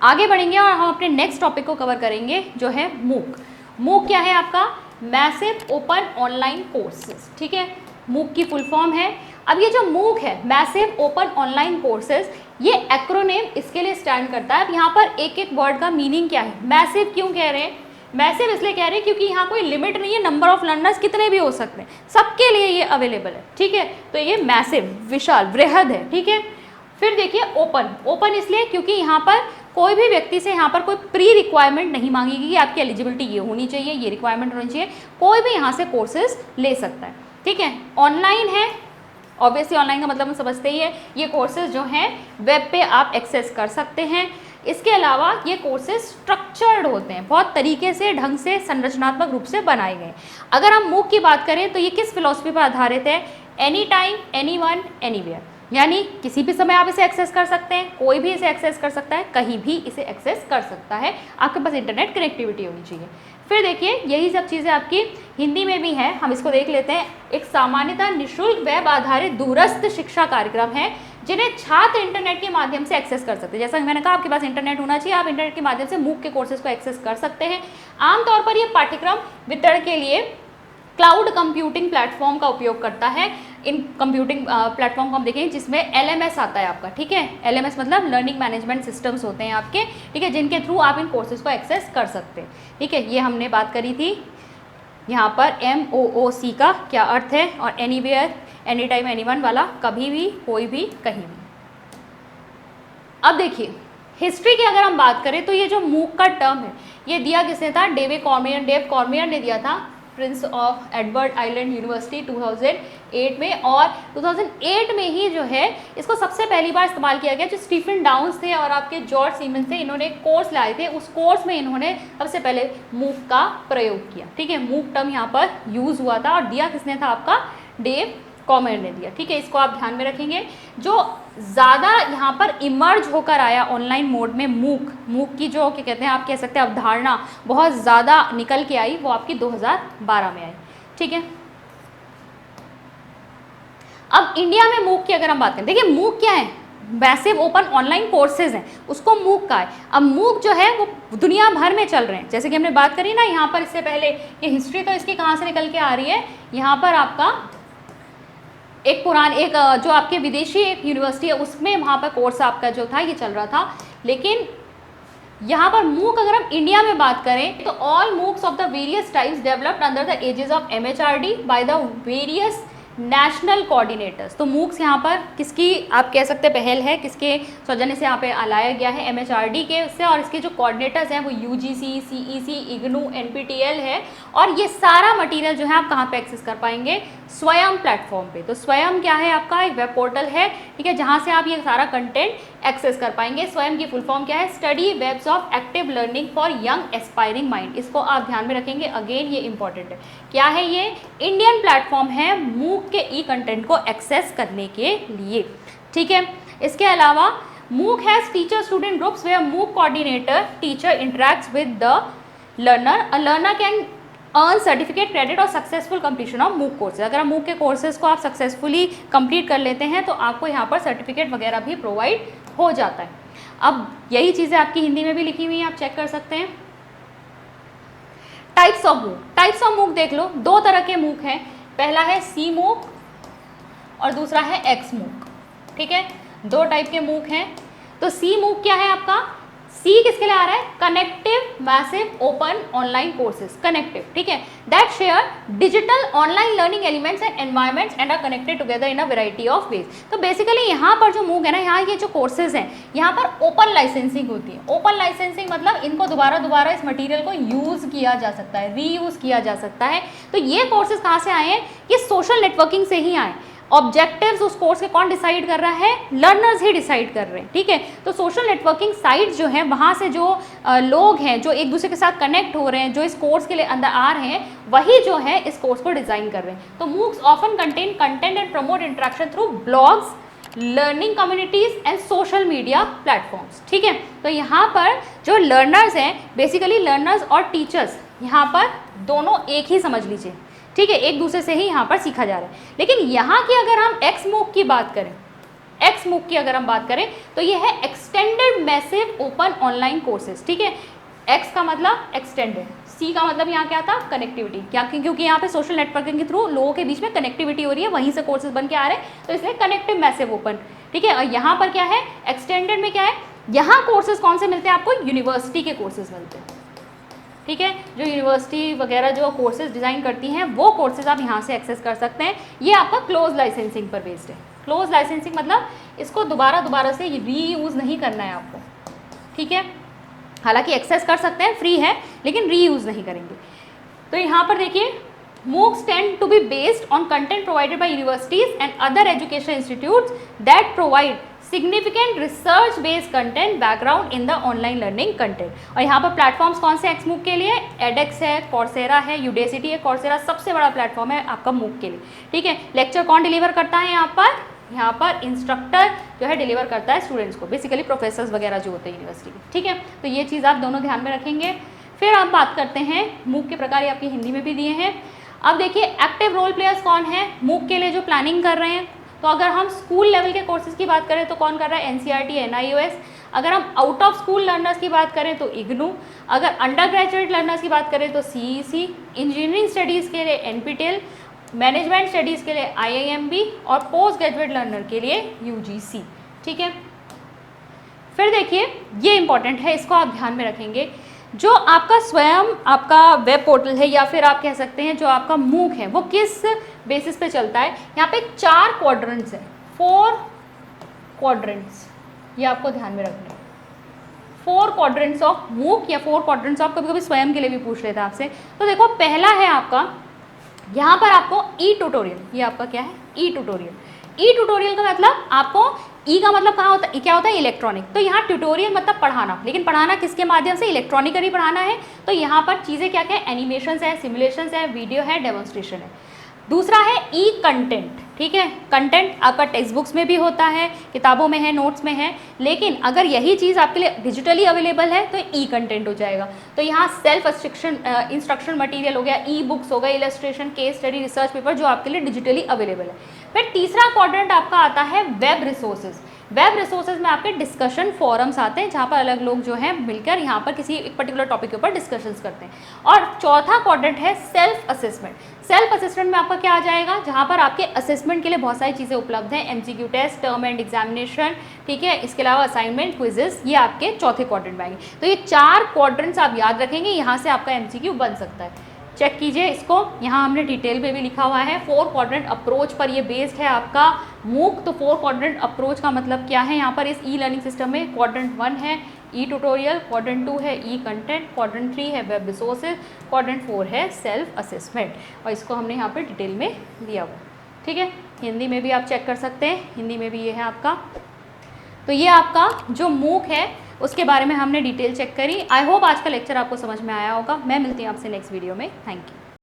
आगे बढ़ेंगे और हम अपने नेक्स्ट टॉपिक को कवर करेंगे जो है मूक। मूक क्या है आपका? मैसिव ओपन ऑनलाइन कोर्सेज, ठीक है, मूक की फुल फॉर्म है। अब ये जो मूक है, मैसिव ओपन ऑनलाइन कोर्सेज, ये एक्रोनेम इसके लिए स्टैंड करता है। अब यहाँ पर एक एक वर्ड का मीनिंग क्या है? मैसिव क्यों कह रहे हैं? मैसिव इसलिए कह रहे हैं क्योंकि यहाँ कोई लिमिट नहीं है, नंबर ऑफ लर्नर्स कितने भी हो सकते हैं, सबके लिए ये अवेलेबल है, ठीक है। तो ये मैसिव, विशाल, वृहद है, ठीक है। फिर देखिए ओपन, ओपन इसलिए क्योंकि यहाँ पर कोई भी व्यक्ति से यहाँ पर कोई प्री रिक्वायरमेंट नहीं मांगेगी कि आपकी एलिजिबिलिटी ये होनी चाहिए, ये रिक्वायरमेंट होनी चाहिए, कोई भी यहाँ से कोर्सेज ले सकता है, ठीक है। ऑनलाइन है, ऑब्वियसली ऑनलाइन का मतलब हम समझते ही है, ये कोर्सेज जो हैं वेब पे आप एक्सेस कर सकते हैं। इसके अलावा ये कोर्सेज स्ट्रक्चर्ड होते हैं, बहुत तरीके से, ढंग से, संरचनात्मक रूप से बनाए गए। अगर हम मूक की बात करें तो ये किस फिलॉसफी पर आधारित है? Any time, any one, anywhere, यानी किसी भी समय आप इसे एक्सेस कर सकते हैं, कोई भी इसे एक्सेस कर सकता है, कहीं भी इसे एक्सेस कर सकता है, आपके पास इंटरनेट कनेक्टिविटी होनी चाहिए। फिर देखिए यही सब चीज़ें आपकी हिंदी में भी हैं, हम इसको देख लेते हैं। एक सामान्यतः निःशुल्क वेब आधारित दूरस्थ शिक्षा कार्यक्रम है जिन्हें छात्र इंटरनेट के माध्यम से एक्सेस कर सकते हैं। जैसा कि मैंने कहा, आपके पास इंटरनेट होना चाहिए, आप इंटरनेट के माध्यम से मूक के कोर्सेज को एक्सेस कर सकते हैं। आमतौर पर ये पाठ्यक्रम वितरण के लिए क्लाउड कंप्यूटिंग प्लेटफॉर्म का उपयोग करता है। इन कंप्यूटिंग प्लेटफॉर्म को हम देखें जिसमें LMS आता है आपका, ठीक है। LMS मतलब लर्निंग मैनेजमेंट सिस्टम्स होते हैं आपके, ठीक है, जिनके थ्रू आप इन कोर्सेज को एक्सेस कर सकते हैं, ठीक है। ये हमने बात करी थी। यहाँ पर MOOC का क्या अर्थ है, और anywhere, any time, any one वाला कभी भी, कोई भी, कहीं भी। अब देखिए हिस्ट्री की अगर हम बात करें तो ये जो मूक का टर्म है ये दिया किसने था? डेव कॉर्मियर ने दिया था, Prince of Edward island university 2008 में। और 2008 में ही जो है इसको सबसे पहली बार इस्तेमाल किया गया। जो स्टीफन डाउन्स थे और आपके जॉर्ज सीमंस थे, इन्होंने एक कोर्स लाए थे, उस कोर्स में इन्होंने सबसे पहले मूक का प्रयोग किया, ठीक है। मूक टर्म यहाँ पर यूज़ हुआ था और दिया किसने था? आपका डेव कॉर्मियर ने दिया, ठीक है। इसको आप ध्यान में रखेंगे। जो ज़्यादा यहाँ पर इमर्ज होकर आया ऑनलाइन मोड में मूक की जो क्या कहते हैं, आप कह सकते हैं अवधारणा बहुत ज़्यादा निकल के आई, वो आपकी 2012 में आई, ठीक है। अब इंडिया में मूक की अगर हम बात करें, देखिए मूक क्या है? मैसिव ओपन ऑनलाइन कोर्सेज हैं, उसको मूक का है। अब मूक जो है वो दुनिया भर में चल रहे हैं, जैसे कि हमने बात करी ना यहाँ पर इससे पहले, ये हिस्ट्री तो इसकी कहाँ से निकल के आ रही है, यहाँ पर आपका एक जो आपके विदेशी एक यूनिवर्सिटी है उसमें वहाँ पर कोर्स आपका जो था ये चल रहा था। लेकिन यहाँ पर मूक अगर हम इंडिया में बात करें तो all MOOCs of the various types developed under the aegis of MHRD by the various national coordinators. तो मूक्स यहाँ पर किसकी आप कह सकते हैं पहल है, किसके सौजन्य से यहाँ पे लाया गया है? MHRD के से। और इसके जो कोऑर्डिनेटर्स हैं वो UGC, CEC, IGNOU, NPTEL है। और ये सारा मटेरियल जो है आप कहाँ पे एक्सेस कर पाएंगे? स्वयं प्लेटफॉर्म पे। तो स्वयं क्या है? आपका एक वेब पोर्टल है, ठीक है, जहाँ से आप ये सारा कंटेंट एक्सेस कर पाएंगे। स्वयं की फुल फॉर्म क्या है? Study webs of active learning for young aspiring mind. इसको आप ध्यान में रखेंगे, अगेन ये इंपॉर्टेंट है। क्या है ये? इंडियन प्लेटफॉर्म है मूक के ई कंटेंट को एक्सेस करने के लिए, ठीक है। इसके अलावा MOOC has teacher student groups where MOOC coordinator teacher interacts with the learner. A learner can earn certificate, credit और successful completion of MOOC courses. अगर आप मूक के कोर्सेज को आप सक्सेसफुली कंप्लीट कर लेते हैं तो आपको यहाँ पर सर्टिफिकेट वगैरह भी प्रोवाइड हो जाता है। अब यही चीज़ें आपकी हिंदी में भी लिखी हुई हैं, आप चेक कर सकते हैं। टाइप्स ऑफ मूक देख लो, दो तरह के मूक हैं। पहला है सी मूक और दूसरा है एक्स मूक, ठीक है, दो टाइप के मूक हैं। तो सी मूक क्या है आपका? सी किसके लिए आ रहा है? Connective massive open online courses, connective, ठीक है, that share digital online learning elements and environments and are connected together in a variety of ways. तो बेसिकली यहाँ पर जो मूक है ना, यहाँ ये जो कोर्सेज हैं यहाँ पर ओपन लाइसेंसिंग होती है। ओपन लाइसेंसिंग मतलब इनको दोबारा इस मटीरियल को यूज़ किया जा सकता है, रीयूज़ किया जा सकता है। तो ये कोर्सेज कहाँ से आए हैं? ये सोशल नेटवर्किंग से ही आए। ऑब्जेक्टिव्स उस कोर्स के कौन डिसाइड कर रहा है? लर्नर्स ही डिसाइड कर रहे हैं, ठीक है। तो सोशल नेटवर्किंग साइट्स जो हैं वहाँ से जो लोग हैं जो एक दूसरे के साथ कनेक्ट हो रहे हैं, जो इस कोर्स के लिए अंदर आ रहे हैं, वही जो है इस कोर्स को डिज़ाइन कर रहे हैं। तो MOOCs often contain content and promote interaction through blogs, learning communities and social media platforms, ठीक है। तो यहाँ पर जो लर्नर्स हैं, बेसिकली लर्नर्स और टीचर्स यहाँ पर दोनों एक ही समझ लीजिए, ठीक है, एक दूसरे से ही यहाँ पर सीखा जा रहा है। लेकिन यहाँ की अगर हम एक्स मूक की बात करें, एक्स मूक की अगर हम बात करें तो ये है extended massive open online courses, ठीक है। एक्स का मतलब एक्सटेंडेड, सी का मतलब यहाँ क्या था, कनेक्टिविटी, क्या क्योंकि यहाँ पे सोशल नेटवर्किंग के थ्रू लोगों के बीच में कनेक्टिविटी हो रही है, वहीं से कोर्सेज बन के आ रहे हैं, तो इसलिए कनेक्टिव मैसिव ओपन, ठीक है। और यहाँ पर क्या है, एक्सटेंडेड में क्या है, यहाँ कोर्सेज कौन से मिलते हैं आपको, यूनिवर्सिटी के कोर्सेज मिलते हैं, ठीक है। जो यूनिवर्सिटी वगैरह जो कोर्सेज डिज़ाइन करती हैं वो कोर्सेज आप यहाँ से एक्सेस कर सकते हैं। ये आपका क्लोज लाइसेंसिंग पर बेस्ड है। क्लोज लाइसेंसिंग मतलब इसको दोबारा से रीयूज़ नहीं करना है आपको, ठीक है। हालांकि एक्सेस कर सकते हैं, फ्री है, लेकिन रीयूज़ नहीं करेंगे। तो यहाँ पर देखिए, MOOCs tend to be based on content provided by universities and other educational institutes that provide significant research based content background in the online learning content। और यहाँ पर प्लेटफॉर्म्स कौन से XMOOC के लिए, edX है, Coursera है, Udacity है। Coursera सबसे बड़ा प्लेटफॉर्म है आपका MOOC के लिए, ठीक है। लेक्चर कौन डिलीवर करता है यहाँ पर इंस्ट्रक्टर जो है डिलीवर करता है स्टूडेंट्स को, बेसिकली प्रोफेसर्स वगैरह जो होते हैं यूनिवर्सिटी के, ठीक है। तो ये चीज़ आप दोनों ध्यान में रखेंगे। फिर आप बात करते हैं MOOC के प्रकार, ये आपकी हिंदी में भी दिए हैं। अब देखिए एक्टिव रोल प्लेयर्स कौन है MOOC के लिए जो प्लानिंग कर रहे हैं। तो अगर हम स्कूल लेवल के कोर्सेज की बात करें तो कौन कर रहा है, NCERT, NIOS। अगर हम आउट ऑफ स्कूल लर्नर्स की बात करें तो IGNOU। अगर अंडर ग्रेजुएट लर्नर्स की बात करें तो CEC। इंजीनियरिंग स्टडीज़ के लिए NPTEL। मैनेजमेंट स्टडीज़ के लिए IIMB और पोस्ट ग्रेजुएट लर्नर के लिए UGC, ठीक है। फिर देखिए ये इंपॉर्टेंट है, इसको आप ध्यान में रखेंगे। जो आपका स्वयं आपका वेब पोर्टल है या फिर आप कह सकते हैं जो आपका MOOC है वो किस बेसिस पे चलता है। यहाँ पे 4 क्वाड्रेंट्स हैं, 4 क्वाड्रेंट्स, ये आपको ध्यान में रखना है। 4 क्वाड्रेंट्स ऑफ MOOC या 4 क्वाड्रेंट्स ऑफ, कभी कभी स्वयं के लिए भी पूछ लेता है आपसे। तो देखो पहला है आपका, यहाँ पर आपको ई ट्यूटोरियल, ये आपका क्या है, ई ट्यूटोरियल। ई ट्यूटोरियल का मतलब आपको, ई का मतलब कहाँ होता है, क्या होता है, इलेक्ट्रॉनिक। तो यहाँ ट्यूटोरियल मतलब पढ़ाना, लेकिन पढ़ाना किसके माध्यम से, इलेक्ट्रॉनिकली पढ़ाना है। तो यहाँ पर चीज़ें क्या क्या है, एनिमेशंस है, सिमुलेशंस है, वीडियो है, डेमोन्स्ट्रेशन है। दूसरा है ई कंटेंट, ठीक है। कंटेंट आपका टेक्स्ट बुक्स में भी होता है, किताबों में है, नोट्स में है, लेकिन अगर यही चीज़ आपके लिए डिजिटली अवेलेबल है तो ई कंटेंट हो जाएगा। तो यहाँ सेल्फ इंस्ट्रक्शन मटेरियल हो गया, ई बुक्स हो गए, illustration, case study, research paper जो आपके लिए डिजिटली अवेलेबल है। फिर तीसरा क्वाड्रेंट आपका आता है वेब रिसोर्सेज। वेब रिसोर्सेज में आपके डिस्कशन फोरम्स आते हैं जहाँ पर अलग लोग जो हैं मिलकर यहाँ पर किसी एक पर्टिकुलर टॉपिक के ऊपर डिस्कशंस करते हैं। और चौथा क्वाड्रेंट है सेल्फ असेसमेंट। सेल्फ असेसमेंट में आपका क्या आ जाएगा, जहाँ पर आपके असेसमेंट के लिए बहुत सारी चीज़ें उपलब्ध हैं, MCQ test, term end examination, ठीक है। इसके अलावा असाइनमेंट, क्विजेस, ये आपके चौथे क्वाड्रेंट में आएंगे। तो ये 4 क्वाड्रेंट्स आप याद रखेंगे, यहाँ से आपका MCQ बन सकता है। चेक कीजिए इसको, यहाँ हमने डिटेल में भी लिखा हुआ है। 4 क्वाड्रेंट अप्रोच पर ये बेस्ड है आपका MOOC। तो 4 क्वाड्रेंट अप्रोच का मतलब क्या है, यहाँ पर इस ई लर्निंग सिस्टम में क्वाड्रेंट 1 है ई ट्यूटोरियल, क्वाड्रेंट 2 है ई कंटेंट, क्वाड्रेंट 3 है वेब रिसोर्सेज, क्वाड्रेंट 4 है सेल्फ असेसमेंट। और इसको हमने यहाँ पर डिटेल में दिया हुआ, ठीक है। हिंदी में भी आप चेक कर सकते हैं, हिंदी में भी ये है आपका। तो ये आपका जो MOOC है उसके बारे में हमने डिटेल चेक करी। आई होप आज का लेक्चर आपको समझ में आया होगा। मैं मिलती हूँ आपसे नेक्स्ट वीडियो में। Thank you.